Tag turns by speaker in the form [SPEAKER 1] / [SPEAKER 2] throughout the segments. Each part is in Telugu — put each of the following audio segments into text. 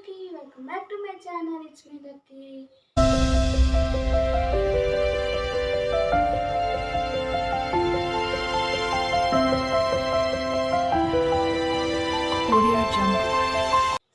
[SPEAKER 1] అందరికీ welcome back to my channel. It's me lucky.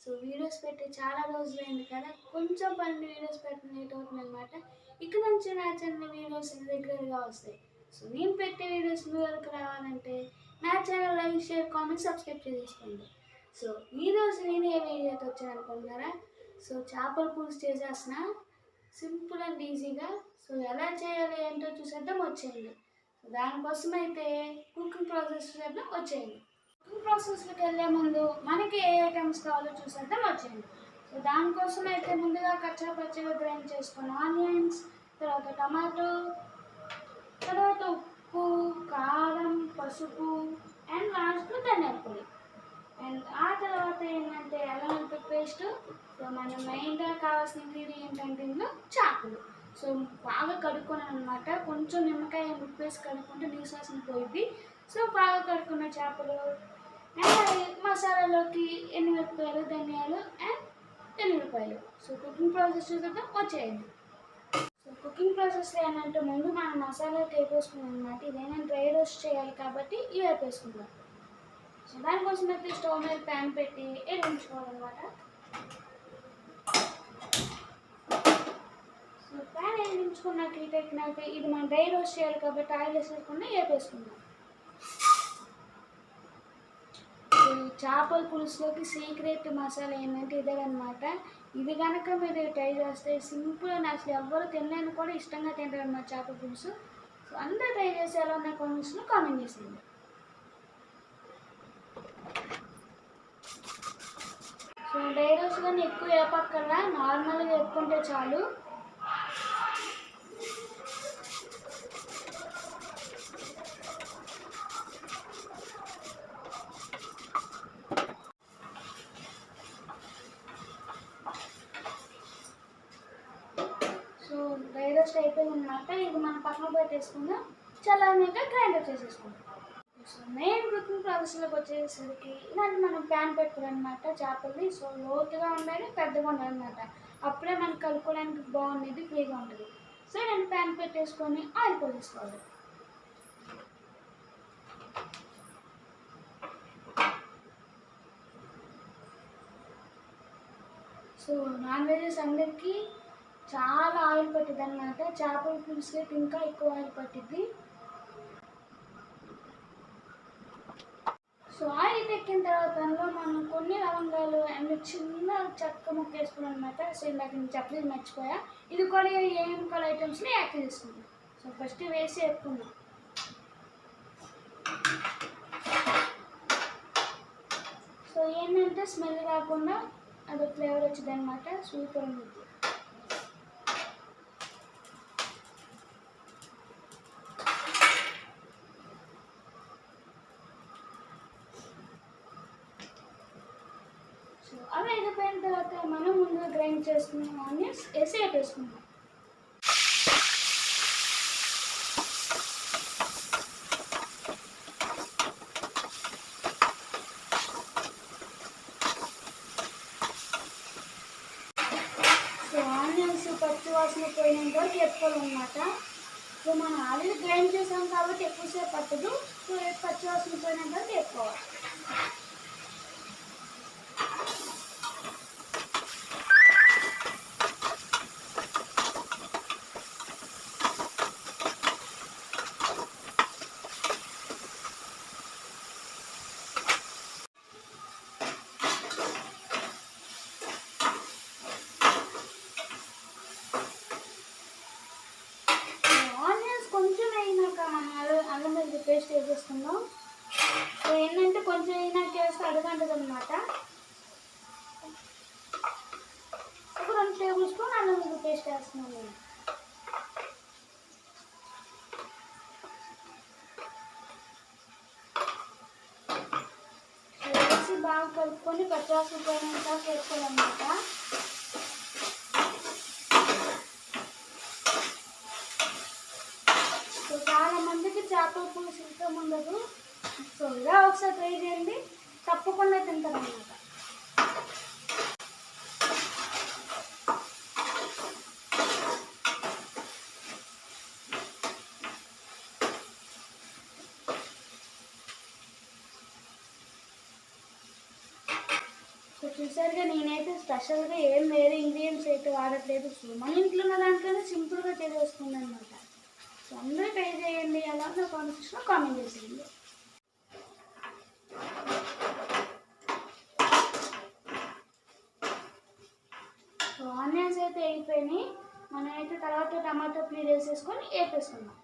[SPEAKER 1] So videos పెట్టి చాలా రోజులైంది కదా, కొంచెం పని వీడియోస్ పెట్టిన లేట్ అవుతుంది అనమాట. ఇక్కడ నుంచి నా ఛానల్ వీడియోస్ రెగ్యులర్గా వస్తాయి. సో నేను పెట్టే వీడియోస్ మీ వరకు రావాలంటే నా channel like, share, comment, subscribe చేసుకోండి. సో ఈరోజు నేను ఏ వీడియోతో వచ్చాను అనుకుంటున్నారా? సో చేపల పులుసు చేసేసిన సింపుల్ అండ్ ఈజీగా. సో ఎలా చేయాలి ఏంటో చూసేద్దాం, వచ్చేయండి. సో దానికోసం అయితే కుకింగ్ ప్రాసెస్ చూసేద్దాం, వచ్చేయండి. కుకింగ్ ప్రాసెస్లోకి వెళ్ళే ముందు మనకి ఏ ఐటమ్స్ కావాలో చూసేద్దాం, వచ్చేయండి. సో దానికోసం అయితే ముందుగా కచ్చా పచ్చిగా గ్రైండ్ చేసుకున్న ఆనియన్స్, తర్వాత టమాటో, తర్వాత ఉప్పు, కారం, పసుపు అండ్ లాస్ట్లో ధనియాల పొడి. అండ్ ఆ తర్వాత ఏంటంటే అల్లం వెల్లుల్లి పేస్ట్. సో మనం మెయిన్గా కావాల్సిన ఇంగ్రీడియంట్ అంటే ఇందులో చేపలు. సో బాగా కడుక్కున్నాను అనమాట. కొంచెం నిమ్మకాయ ఉప్పేసి కడుక్కుంటే నీసు వాసన పోయింది. సో బాగా కడుక్కున్న చేపలు అండ్ మసాలాలోకి ఎండుమిరపకాయలు, ధనియాలు అండ్ ఎల్లుల్లిపాయలు. సో కుకింగ్ ప్రాసెస్ చూద్దాం, వచ్చేయండి. సో కుకింగ్ ప్రాసెస్లో ఏంటంటే ముందు మనం మసాలా వేపేసుకున్నాం అనమాట. ఇదేనా డ్రై రోస్ట్ చేయాలి కాబట్టి ఇవి వేపేసుకుంటాం. సో దానికోసం అయితే స్టవ్ మీద ప్యాన్ పెట్టి వేయించుకోవాలన్నమాట. సో ప్యాన్ వేయించుకున్నాక హీట్ ఎక్కినాక ఇది మనం డ్రై రోస్ట్ చేయాలి కాబట్టి ఆయిల్ వేసేసుకుని వేపేసుకుందాం. చేపల పులుసులోకి సీక్రెట్ మసాలా ఏంటంటే ఇదే అనమాట. ఇది కనుక మీరు ట్రై చేస్తే సింపుల్ అని అసలు ఎవ్వరు తినలేని కూడా ఇష్టంగా తింటారు అన్నమాట చేపల పులుసు. సో అందరూ ట్రై చేసి ఎలా ఉన్న కామెంట్స్లో కామెంట్ చేసేయండి. సో డ్రై రోస్ట్ కానీ ఎక్కువ వేపక్కర్లా, నార్మల్గా వేపుకుంటే చాలు. సో డ్రై రోస్ట్ అయిపోయిందన్నమాట. ఇది మనం పక్కన పెట్టేసుకుందాం. చల్లారినాక గ్రైండర్ చేసేసుకుందాం. సో మెయిన్ కుకింగ్ ప్రాసెస్లోకి వచ్చేసరికి ఇలాంటి మనం ప్యాన్ పెట్టుకోవాలన్నమాట చేపల్ని. సో లోతుగా ఉండాలి, పెద్దగా ఉండాలన్నమాట. అప్పుడే మనకు కలుపుకోవడానికి బాగుండేది, ఫ్రీగా ఉంటుంది. సో ఇలాంటి ప్యాన్ పెట్టేసుకొని ఆయిల్ పోసేసుకోవాలి. సో నాన్ వెజెస్ అందరికీ చాలా ఆయిల్ పట్టిద్ది అన్నమాట. చేపల పులుసుకి ఇంకా ఎక్కువ ఆయిల్ పట్టిద్ది. సో ఆయిల్ ఎక్కిన తర్వాత అందులో మనం కొన్ని లవంగాలు అండ్ చిన్న చెక్క ముక్క వేసుకున్నాం అనమాట. సో ఇందాక నేను చెప్పలేదు, మర్చిపోయా. ఇది కూడా ఏం కల ఐటమ్స్ని యాడ్ చేసుకుంటాం. సో ఫస్ట్ వేసి వేసుకుందాం. సో ఏంటంటే స్మెల్ రాకుండా అది ఫ్లేవర్ వచ్చింది అనమాట. సూపర్ ఉంది. సో అవి అయిపోయిన తర్వాత మనం ముందుగా గ్రైండ్ చేసుకున్న ఆనియన్స్ వేసి వేపేసుకుందాం. సో ఆనియన్స్ పచ్చి వాసన పోయినంత వరకు వేపుకోవాలన్నమాట. సో మనం ఆల్రెడీ గ్రైండ్ చేసాం కాబట్టి ఎక్కువసేపు పట్టదు. సో పచ్చి వాసన పోయినంత వరకు వేపుకోవాలి. అల్లం వెల్లుల్లి పేస్ట్ వేసేసుకుందాం. సో ఏంటంటే కొంచెం అయినాక వేస్తే అడగంటది అనమాట. ఒక 2 టేబుల్ స్పూన్ అల్లం వెల్లుల్లి పేస్ట్ వేస్తున్నాను నేను. సో వేసి బాగా కలుపుకొని పచ్చివాసన పోయినంత వేసుకోవాలన్నమాట. సో చాలా మందికి చేపల పులుసు ఇష్టం ఉండదు. సో ఇలా ఒకసారి ట్రై చేయండి, తప్పకుండా తింటారన్నమాట. చూసారుగా నేనైతే స్పెషల్గా ఏం వేరే ఇంగ్రీడియంట్స్ అయితే వాడట్లేదు. సో మన ఇంట్లో ఉన్న దాంట్లోనే సింపుల్గా చేసేస్తుంది అనమాట. సో అందరూ ట్రై చేయండి. అలా నా కామెంట్స్లో కామెంట్ చేసేయండి. సో ఆనియన్స్ అయితే వేగిపోయినాయి. మనం అయితే తర్వాత టమాటో ప్యూరీ వేసేసుకొని వేపేసుకుందాం.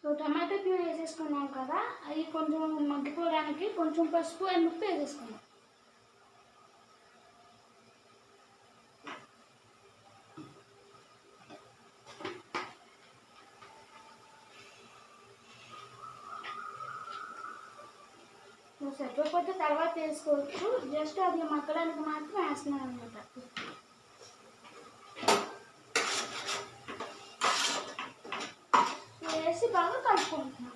[SPEAKER 1] సో టమాటో ప్యూరీ వేసేసుకున్నాం కదా, అది కొంచెం మగ్గిపోవడానికి కొంచెం పసుపు అండ్ ఉప్పు వేసేసుకున్నాం. సరిపోతే తర్వాత వేసుకోవచ్చు, జస్ట్ అది మగ్గడానికి మాత్రం వేస్తున్నాను అనమాట. వేసి బాగా కలుపుకుంటున్నాం.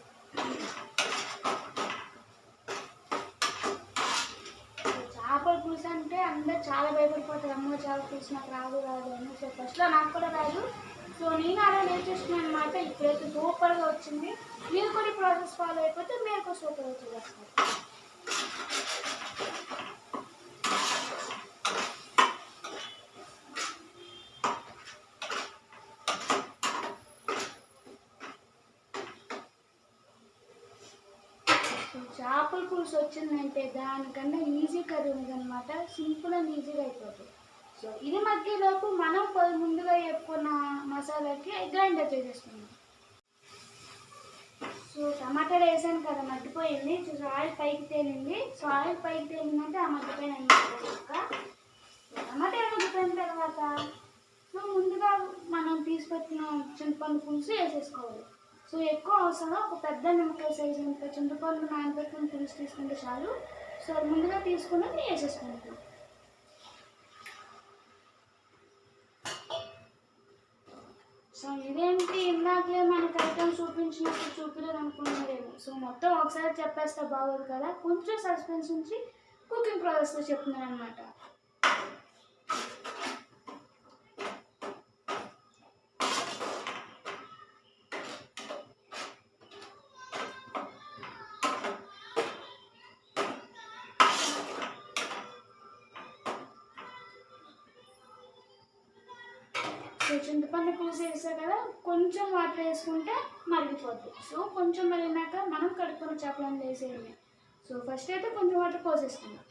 [SPEAKER 1] చేపల పులుసు అంటే అందరు చాలా భయపడిపోతారు, అమ్మ చేపల పులుసు నాకు రాదు అని. సో ఫస్ట్లో నాకు కూడా రాదు. సో నేను అలా నేర్చేసుకున్నాను అనమాట. ఇప్పుడైతే సూపర్గా వచ్చింది. మీరు కూడా ప్రాసెస్ ఫాలో అయిపోతే మీరు సూపర్గా చేస్తారు. చేపల పులుసు వచ్చిందంటే దానికన్నా ఈజీ కర్రీ ఉందన్నమాట. సింపుల్ అండ్ ఈజీగా అయిపోతుంది. సో ఇది మధ్యలోపు మనం ముందుగా చెప్పుకున్న మసాలాకి గ్రైండర్ చేసేసుకున్నాం. సో టమాటాలు వేసాను కదా, మగ్గిపోయింది. సో ఆయిల్ పైకి తేలింది. సో ఆయిల్ పైకి తేలిందంటే ఆ మగ్గిపోయిన టమాటాలు మగ్గిపోయిన తర్వాత సో ముందుగా మనం తీసుకొచ్చిన చింతపండు పులుసు వేసేసుకోవాలి. సో ఎక్కువ అవసరం, ఒక పెద్ద నిమ్మకాయ సైజు అంత చింతపండు నానబెట్టుకుని పులుసు తీసుకుంటే చాలు. సో ముందుగా తీసుకున్నది వేసేసుకుంటాం. సో ఇదేంటి ఇందాకే మనకి ఐటమ్ చూపించినప్పుడు చూపించలేదు అనుకున్నారేమో. సో మొత్తం ఒకసారి చెప్పేస్తే బాగోదు కదా, కొంచెం సస్పెన్స్ ఉంచి కుకింగ్ ప్రాసెస్లో చెప్తున్నాను అనమాట. సో చింతపండు పులుసు వేసారు కదా, కొంచెం వాటర్ వేసుకుంటే మరిగిపోద్ది. సో కొంచెం మరిగినాక మనం కడుక్కున్న చేపలను వేసేయండి. సో ఫస్ట్ అయితే కొంచెం వాటర్ పోసేసుకుందాం.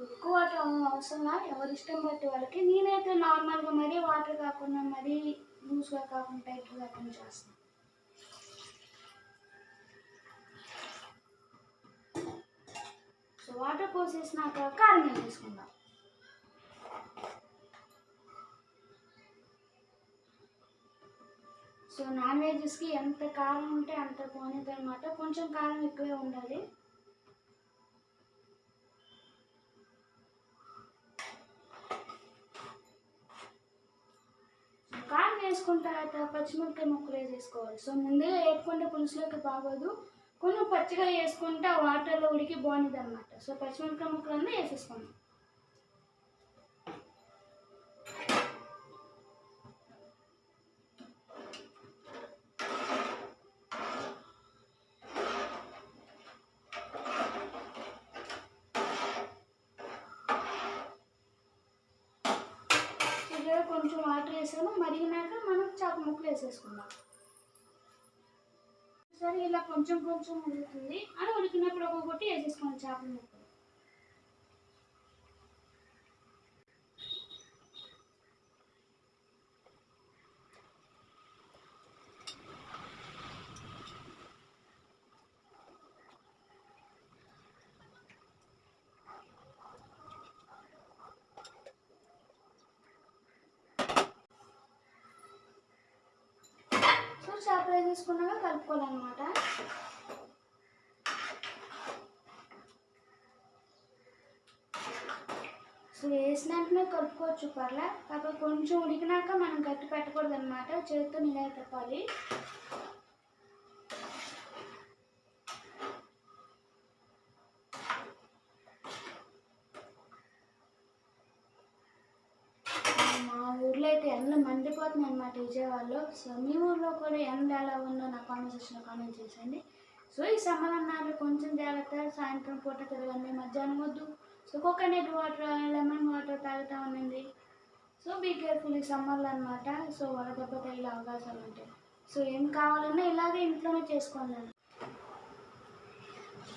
[SPEAKER 1] ఎక్కువ వాటర్ అవసరంగా ఎవరి ఇష్టం బట్టి వాళ్ళకి. నేనైతే నార్మల్గా మరీ వాటర్ కాకుండా మరీ లూజ్గా కాకుండా టైట్గా కాకుండా చేస్తాను. సో వాటర్ పోసేసినాక కారం వేసుకుందాం. సో నాన్ వెజ్కి ఎంత కారం ఉంటే అంత బాగుంటుంది అనమాట. కొంచెం కారం ఎక్కువే ఉండాలి. కారం వేసుకున్న తర్వాత పచ్చిమిరపకాయ ముక్కలు వేసేసుకోవాలి. సో ముందుగా వేసుకుంటే పులుసులోకి బాగోదు, కొంచెం పచ్చిగా వేసుకుంటే ఆ వాటర్లో ఉడికి బాగుంటుంది అనమాట. సో పచ్చిమిరపకాయ ముక్కలన్నీ వేసేసుకోండి. కొంచెం వాటర్ వేసాము, మరిగినాక మనం చేప ముక్కలు వేసేసుకుందాం. సరే ఇలా కొంచెం కొంచెం ఉడుకుతుంది అని ఉడికినప్పుడు ఒక్కొక్కటి వేసేసుకోండి చేపల ముక్కలు. చేపలు వేసుకున్నాక కలుపుకోవాలన్నమాట. సో వేసిన వెంటనే కలుపుకోవచ్చు పర్లే, కాకపోతే కొంచెం ఉడికినాక మనం గట్టి పెట్టకూడదు అనమాట. చేతితో నీళ్ళ తిప్పాలి. అయితే ఎండలు మండిపోతున్నాయి అన్నమాట విజయవాడలో. సో మీ ఊర్లో కూడా ఎండ ఎలా ఉందో నా కామెంట్ సెక్షన్లో కామెంట్ చేసేయండి. సో ఈ సమ్మర్ అన్నారు కొంచెం జాగ్రత్త, సాయంత్రం పూట తిరగండి, మధ్యాహ్నం వద్దు. So coconut water, lemon water తాగుతూ ఉండండి. సో బీ కేర్ఫుల్ ఈ సమ్మర్లో అనమాట. సో వడదెబ్బ తగిలే అవకాశాలు ఉంటాయి. సో ఏం కావాలన్నా ఇలాగే ఇంట్లోనే చేసుకోండి.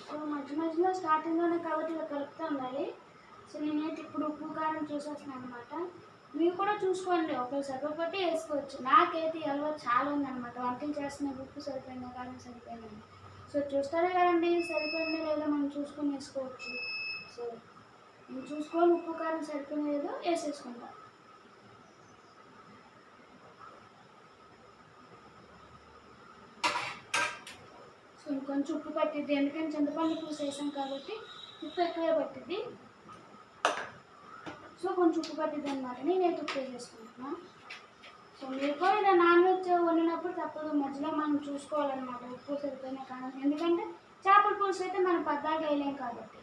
[SPEAKER 1] సో మధ్యలో స్టార్టింగ్లోనే కాబట్టి ఇలా కలుపుతూ ఉండాలి. సో నేనైతే ఇప్పుడు ఉప్పు కారం చూసేస్తున్నాను అనమాట. మీరు కూడా చూసుకోండి, ఒకరు సరిపోతే వేసుకోవచ్చు. నాకైతే అలవాటు చాలా ఉందన్నమాట. వంటలు చేస్తున్న ఉప్పు సరిపోయిందా, కారం సరిపోయిందా. సో చూస్తారే కదండి, సరిపోయిందా లేదా మనం చూసుకొని వేసుకోవచ్చు. సో నేను చూసుకొని ఉప్పు కారం సరిపోయినా లేదో వేసేసుకుంటాను. సో ఇంకొంచెం ఉప్పు పట్టిద్ది, ఎందుకంటే చింతపండు పులుసు వేసాం కాబట్టి ఉప్పు ఎక్కువే పట్టిద్ది. సో కొంచెం ఉప్పు పట్టిద్ది అనమాట. నేనైతే ఉప్పు వేసేసుకుంటున్నాను. సో మీరు కూడా ఇలా నాన్ వెజ్ వండినప్పుడు తప్పదు, మధ్యలో మనం చూసుకోవాలన్నమాట ఉప్పు సరిపోయినా కారణం. ఎందుకంటే చేపల పులుసు అయితే మనం పద్దాగా వేయలేం కాబట్టి.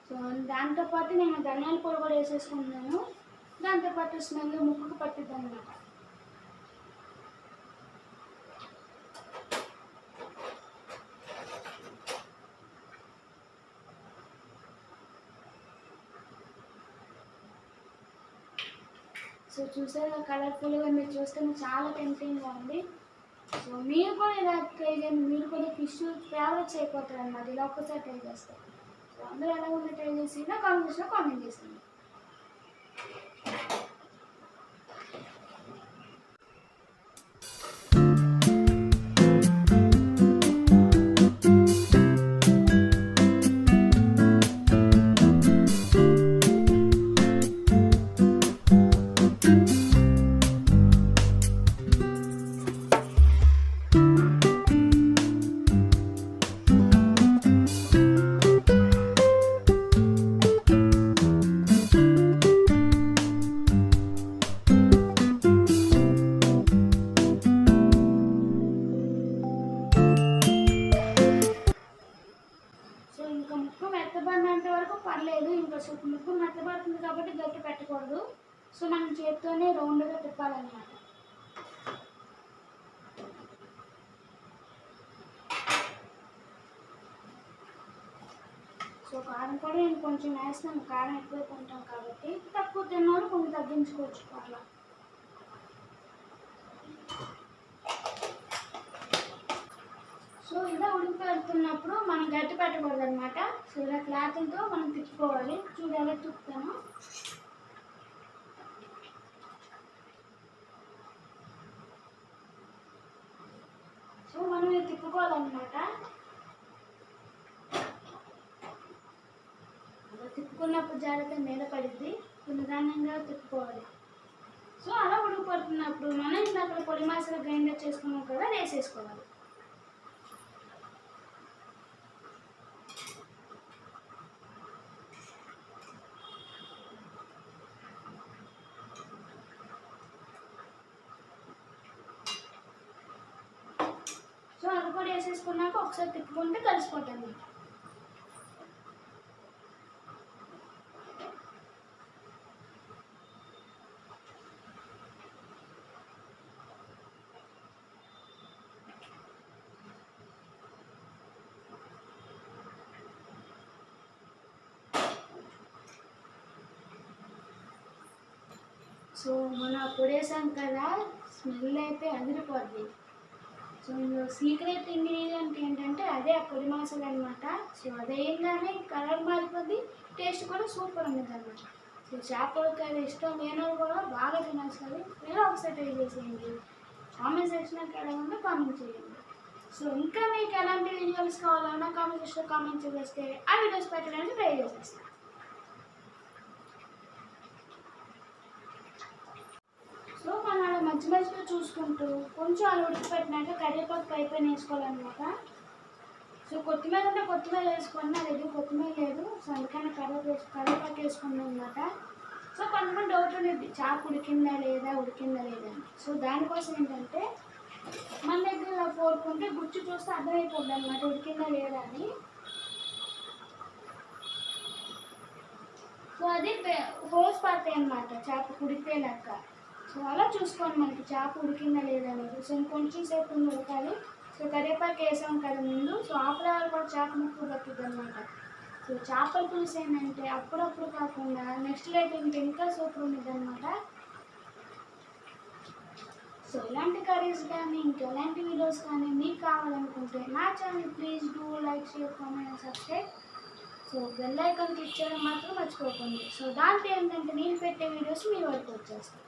[SPEAKER 1] సో దాంతోపాటు నేను ధనియాల పొడి కూడా వేసేసుకుంటున్నాను. దాంతోపాటు స్మెల్ ముక్కుకు పట్టిద్ది అనమాట. సో చూసారా కలర్ఫుల్గా, మీరు చూస్తే చాలా టెంప్టింగ్గా ఉంది. సో మీరు కూడా ఇలా ట్రై చేయండి, మీరు కూడా ఫిష్ ఫేవరెట్స్ అయిపోతారు అన్నమాట ఇలా ఒక్కసారి ట్రై చేస్తారు. సో అందరూ ఎలా ఉందో ట్రై చేసి నా కామెంట్స్లో కామెంట్ చేయండి. పర్లేదు, ఇంకా ముక్కు మెత్తబడుతుంది కాబట్టి గట్టి పెట్టకూడదు. సో మనం చేతితోనే రౌండ్గా తిప్పాలన్నమాట. సో కారం కూడా నేను కొంచెం వేస్తాను, కారం ఎక్కువ కొంటాం కాబట్టి. తక్కువ తిన్నవాళ్ళు కొంచెం తగ్గించుకోవచ్చు అట్లా. సో ఇలా ఉడికిపెడుతున్నప్పుడు మనం గట్టి పెట్టకూడదు అనమాట. సో ఇలా క్లాత్తో మనం తిప్పుకోవాలి. చూడు ఎలా తిప్పుతాను. సో మనం ఇది తిప్పుకోవాలన్నమాట. అలా తిప్పుకున్నప్పుడు జాగ్రత్త మీద పడిద్ది, నిదానంగా తిప్పుకోవాలి. సో అలా ఉడికిపడుతున్నప్పుడు మనం ఇందాక పొడి మసాలా గ్రైండర్ చేసుకున్నాం కదా, వేసేసుకోవాలి. సో అది కూడా వేసేసుకున్నాక ఒకసారి తిప్పుకుంటే కలిసిపోతుంది. సో మన పొడేసాం కదా, స్మెల్ అయితే అదిరిపోద్ది. సో ఇందులో సీక్రెట్ ఇంగ్రీడియంట్ ఏంటంటే అదే ఆ పొడి మసాలా అనమాట. సో అది వేయగానే కలర్ మారిపోద్ది, టేస్ట్ కూడా సూపర్ ఉంటుంది అనమాట. సో చేపలకాయ ఇష్టం లేని కూడా బాగా తినేస్తుంది. మీరు ఒకసారి ట్రై చేసేయండి. కామెంట్ సెక్షన్ ఎక్కడ ఉందో కామెంట్ చేయండి. సో ఇంకా మీకు ఎలాంటి వీడియోస్ కావాలన్నా కామెంట్ సెక్షన్లో కామెంట్ చేస్తే ఆ వీడియోస్ పెట్టడానికి ట్రై చేసేస్తాను. సో మనం అలా మధ్యలో చూసుకుంటూ కొంచెం అలా ఉడికిపెట్టినాక కరివేపాకు పైపైన వేసుకోవాలన్నమాట. సో కొత్తిమీర ఉంటే కొత్తిమీర వేసుకోండి, నా దగ్గర కొత్తిమీర లేదు. సో అందుకని కరివేపాకు వేసుకున్నాం అనమాట. సో కొంతమంది డౌట్ ఉండేది చేప ఉడికిందా లేదా అని. సో దానికోసం ఏంటంటే మన దగ్గర 4 పెట్టుకోకుంటే గుచ్చి చూస్తే అర్థమైపోద్ది అనమాట ఉడికిందా లేదా అని. సో అది హోల్స్ పడతాయి అన్నమాట చేప ఉడికిపోయినాక. సో అలా చూసుకోండి మనకి చేప ఉడికిందా లేదా అనేది. సో ఇంకొంచెం సేపు ఉడకాలి. సో కరివేపాకు వేసాం కదా ముందు, సో ఆ ఫ్లేవర్ కూడా చేప ముక్కు పట్టుద్ది అనమాట. సో చేపల పులుసు ఏంటంటే అప్పుడప్పుడు కాకుండా నెక్స్ట్ డే ఇంకా సూపర్ ఉంటుంది అనమాట. సో ఇలాంటి కర్రీస్ కానీ ఇంకెలాంటి వీడియోస్ కానీ మీకు కావాలనుకుంటే నా channel please do like, share, comment and subscribe. So bell icon click చేయడం మాత్రం మర్చిపోకండి. సో దాంట్లో ఏంటంటే నేను పెట్టే వీడియోస్ మీ వరకు వచ్చేస్తాయి.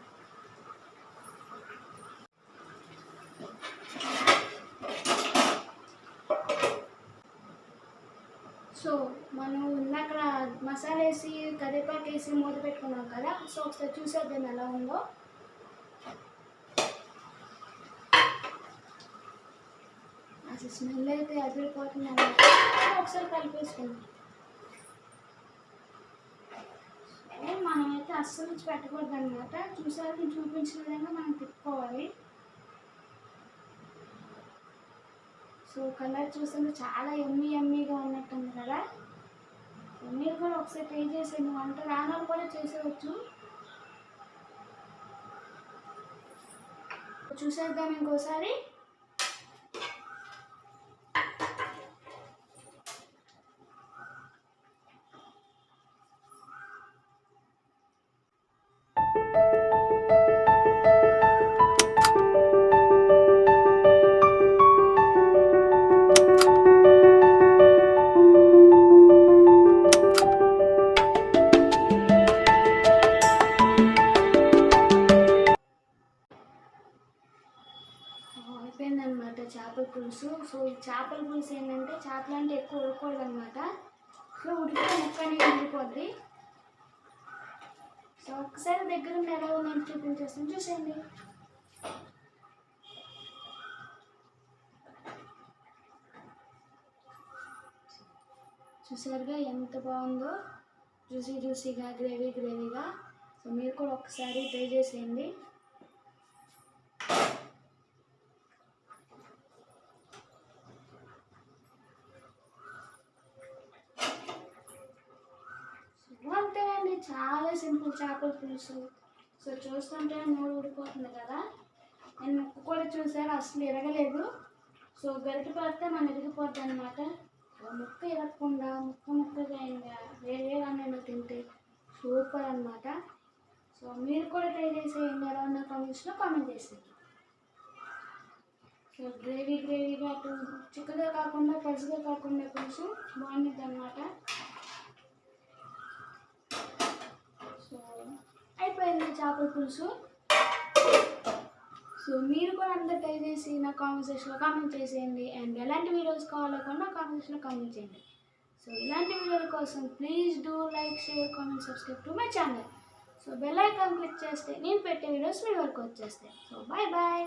[SPEAKER 1] సో మనం ఇందాక మసాలా వేసి కరివేపాకు వేసి మూత పెట్టుకున్నాం కదా. సో ఒకసారి చూసేద్దాం ఎలా ఉందో. అసలు స్మెల్ అయితే అదిరిపోతుంది అన్నమాట. ఒకసారి కలిపేసుకుందాం. మనమైతే అస్సలు నుంచి పెట్టకూడదు అనమాట. చూసారు, నేను చూపించిన విధంగా మనం తిప్పుకోవాలి. సో కలర్ చూస్తుంటే చాలా ఎమ్మీగా ఉన్నట్టుంది కదా. మీరు కూడా ఒకసారి ట్రై చేసేయండి. వంట రానాలు కూడా చేసేవచ్చు. చూసేద్దాం ఇంకోసారి. అయిపోయిందనమాట చేపల పులుసు. సో ఈ చేపల పులుసు ఏంటంటే చేపలు అంటే ఎక్కువ ఉడకూడదు అనమాట. సో ఉడికితే ముక్కని ఉడికిపోద్ది. సో ఒక్కసారి దగ్గర ఉండి ఎలా ఉందని చూపించేస్తాను, చూసేయండి. చూసారుగా ఎంత బాగుందో, జ్యూసీగా గ్రేవీగా. సో మీరు కూడా ఒకసారి ట్రై చేసేయండి. అంతేనండి, చాలా సింపుల్ చేపల పులుసు. సో చూస్తుంటే నోరు ఊడిపోతుంది కదా. నేను ముక్కు కూడా చూసారు, అసలు ఇరగలేదు. సో గరిటె పడితే మనం ఇరిగిపోద్ది అనమాట. ముక్క ఇరగకుండా ముక్కగా వేరే అన్నంలో తింటే సూపర్ అనమాట. సో మీరు కూడా ట్రై చేసేయండి. ఎలా ఉన్న కామెంట్స్లో కామెంట్ చేసేయండి. సో గ్రేవీగా అటు చిక్కగా కాకుండా పసుగా కాకుండా కొంచెం బాగుంటుంది అనమాట. సో అయిపోయింది చేపల పులుసు. సో మీరు కూడా అందరు ట్రై చేసి నా కామెంట్ సెక్షన్లో కామెంట్ చేసేయండి. అండ్ ఎలాంటి వీడియోస్ కావాలో కూడా నా కామెంట్ సెక్షన్లో కామెంట్ చేయండి. సో ఇలాంటి వీడియోల కోసం please do like, share, comment, subscribe to my channel. So bell icon click చేస్తే నేను పెట్టే వీడియోస్ మీ వరకు వచ్చేస్తాయి. So bye.